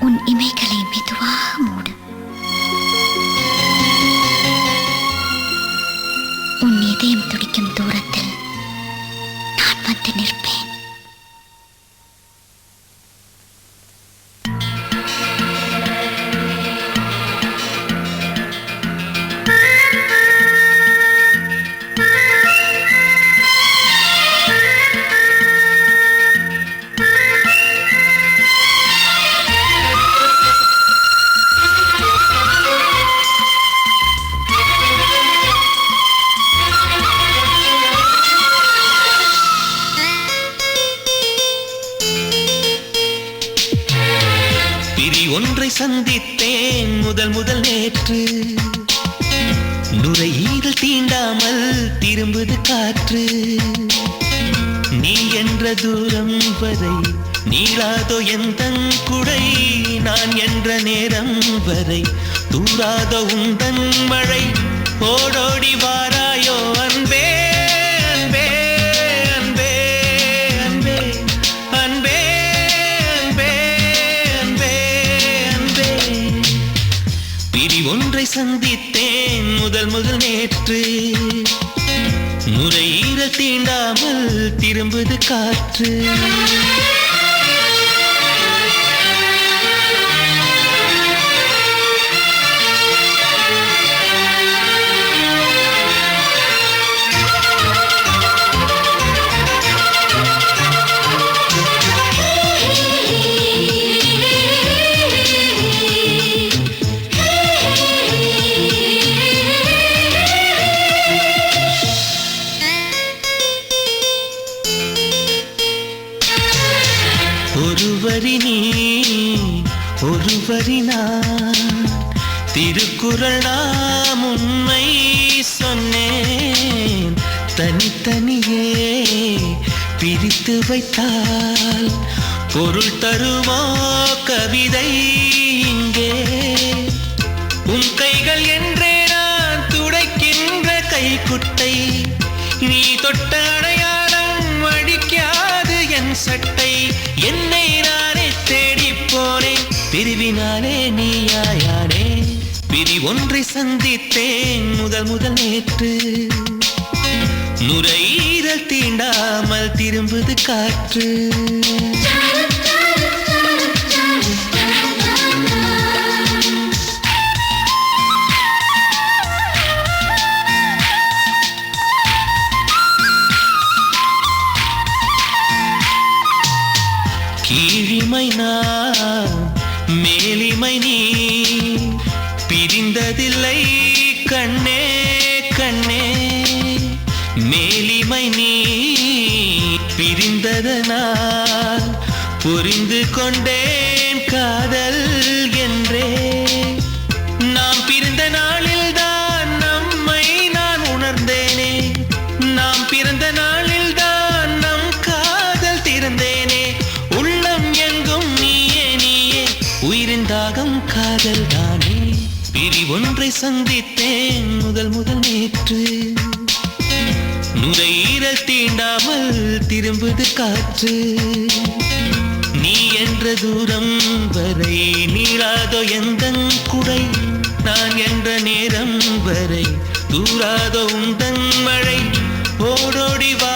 உன் இமைகளை மெதுவாக மூடு. உன் இதயம் துடிக்கும் தூரத்தில் நான் வந்து நிற்பேன். ஒன்றை சந்தித்தேன் முதல் நேற்று. நுரையீரல் தீண்டாமல் திரும்புது காற்று. நீ என்ற தூரம் வரை நீளாதோ எந்தன் குடை. நான் என்ற நேரம் வரை தூராதோ உந்தன் மழை. ஓடோடி வாராயோ அன்பே அன்பே அன்பே அன்பே அன்பே அன்பே அன்பே அன்பே. பிரி ஒன்றை சந்தித்தேன் முதல் நேற்று. நுரையீரல் தீண்டாமல் திரும்புது காற்று. ஒருவரி நீ ஒருவரி நான். திருக்குறள் நாம் உண்மை சொன்னேன். தனித்தனியே பிரித்து வைத்தால் பொருள் தருவோ கவிதை இங்கே. உன் கைகள் என்றே நான் துடைக்கின்ற கைக்குட்டை. நீ தொட்ட அடையாளம் அடிக்காது என் சட்டை. என்னை நானே தேடி போனேன் பிரிவினாலே நீயாயானே. பிரி ஒன்றை சந்தித்தேன் முதல் நேற்று. நுரையீரல் தீண்டாமல் திரும்புது காற்று. கீழிமை நான் மேலிமை நீ. பிரிந்ததில்லை கண்ணே கண்ணே. மேலிமை நீ பிரிந்ததனால் புரிந்து கொண்டேன் காதல் என்றே. நாம் பிறந்த நாளில் தான் நம்மை நான் உணர்ந்தேனே. நாம் பிறந்த நாளில் தான் நம் காதல் திறந்தேனே. உள்ளம் எங்கும் நீயே நீயே உயிரின் தாகம் காதல் தானே. பிரி ஒன்றை சந்தித்தேன் முதல் நேற்று. நுரையீரல் தீண்டாமல் திரும்புது காற்று. நீ என்ற தூரம் வரை நீளாதோ எந்தன் குடை. நான் என்ற நேரம் வரை தூராதோ உந்தன் மழை. ஓடோடி வா